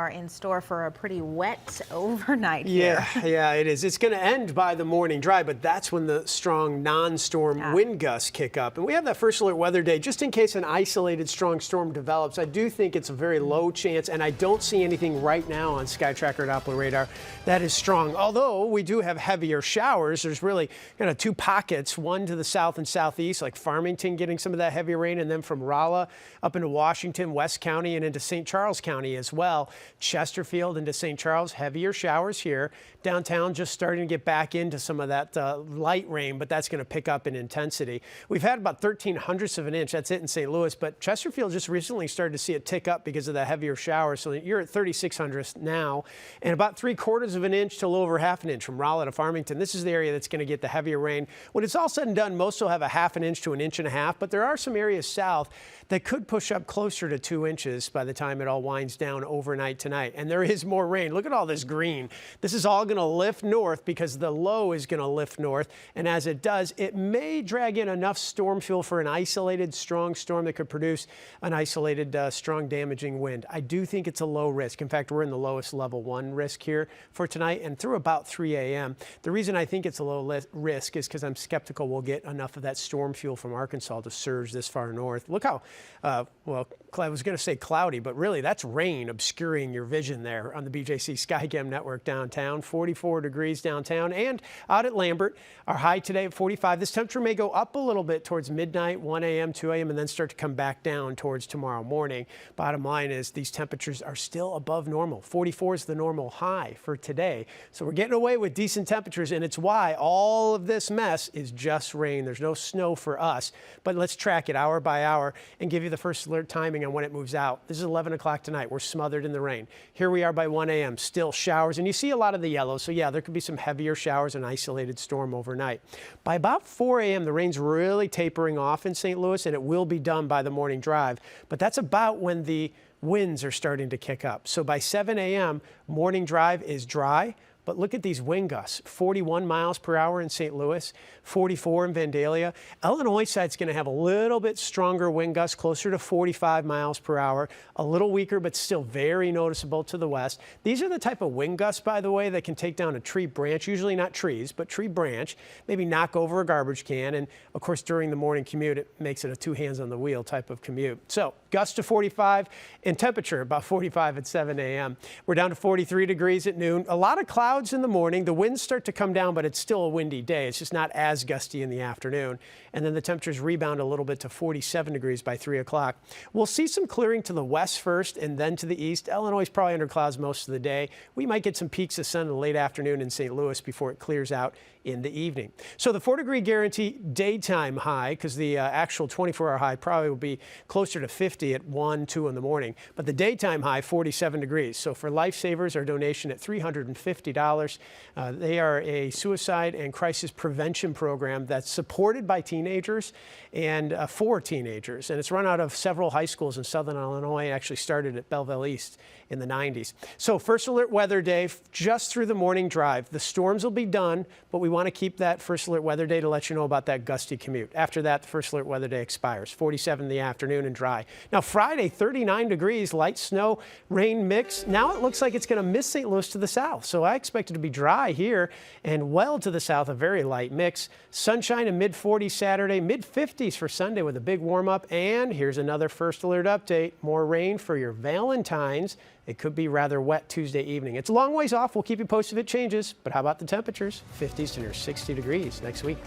Are in store for a pretty wet overnight here. Yeah, it is. It's going to end by the morning drive, but that's when the strong non-storm wind gusts kick up. And we have that first alert weather day just in case an isolated strong storm develops. I do think it's a very low chance, and I don't see anything right now on SkyTracker Doppler radar that is strong. Although we do have heavier showers. There's really kind of two pockets, one to the south and southeast, like Farmington getting some of that heavy rain, and then from Rolla up into Washington, West County, and into St. Charles County as well. Chesterfield into St. Charles, heavier showers here. Downtown just starting to get back into some of that light rain, but that's going to pick up in intensity. We've had about 0.13 of an inch. That's it in St. Louis, but Chesterfield just recently started to see it tick up because of the heavier showers. So you're at 0.36 now, and about 3/4 of an inch to a little over half an inch from Rolla to Farmington. This is the area that's going to get the heavier rain. When it's all said and done, most will have a 1/2 inch to 1.5 inches, but there are some areas south that could push up closer to 2 inches by the time it all winds down overnight tonight. And there is more rain. Look at all this green. This is all going to lift north because the low is going to lift north. And as it does, it may drag in enough storm fuel for an isolated strong storm that could produce an isolated strong damaging wind. I do think it's a low risk. In fact, we're in the lowest level 1 risk here for tonight and through about 3 a.m. The reason I think it's a low risk is because I'm skeptical we'll get enough of that storm fuel from Arkansas to surge this far north. Look how, well, I was going to say cloudy, but really that's rain obscuring your vision there on the BJC SkyCam network downtown. 44 degrees downtown and out at Lambert. Our high today at 45. This temperature may go up a little bit towards midnight, 1 a.m., 2 a.m., and then start to come back down towards tomorrow morning. Bottom line is these temperatures are still above normal. 44 is the normal high for today. So we're getting away with decent temperatures, and it's why all of this mess is just rain. There's no snow for us, but let's track it hour by hour and give you the first alert timing on when it moves out. This is 11 o'clock tonight. We're smothered in the rain. Here we are by 1 a.m. Still showers, and you see a lot of the yellow. So yeah, there could be some heavier showers and isolated storm overnight. By about 4 a.m., the rain's really tapering off in St. Louis, and it will be done by the morning drive. But that's about when the winds are starting to kick up. So by 7 a.m., morning drive is dry. But look at these wind gusts, 41 miles per hour in St. Louis, 44 in Vandalia. Illinois side's going to have a little bit stronger wind gusts, closer to 45 miles per hour, a little weaker, but still very noticeable to the west. These are the type of wind gusts, by the way, that can take down a tree branch, usually not trees, but tree branch, maybe knock over a garbage can. And of course, during the morning commute, it makes it a 2 hands on the wheel type of commute. So gusts to 45 and temperature about 45 at 7 a.m. We're down to 43 degrees at noon. A lot of clouds in the morning. The winds start to come down, but it's still a windy day. It's just not as gusty in the afternoon. And then the temperatures rebound a little bit to 47 degrees by 3 o'clock. We'll see some clearing to the west first and then to the east. Illinois is probably under clouds most of the day. We might get some peaks of sun in the late afternoon in St. Louis before it clears out in the evening. So the 4-degree guarantee daytime high, because the actual 24-hour high probably will be closer to 50 at 1, 2 in the morning. But the daytime high, 47 degrees. So for Lifesavers, our donation at $350. They are a suicide and crisis prevention program that's supported by teenagers and for teenagers. And it's run out of several high schools in Southern Illinois. It actually started at Belleville East in the 90s. So first alert weather day, just through the morning drive. The storms will be done, but we want to keep that first alert weather day to let you know about that gusty commute. After that, the first alert weather day expires. 47 in the afternoon and dry. Now Friday, 39 degrees, light snow, rain mix. Now it looks like it's going to miss St. Louis to the south. So I expect it to be dry here and well to the south, a very light mix. Sunshine in mid-40s Saturday, mid-50s for Sunday with a big warm up. And here's another first alert update. More rain for your Valentine's. It could be rather wet Tuesday evening. It's a long ways off. We'll keep you posted if it changes. But how about the temperatures? 50s to near 60 degrees next week.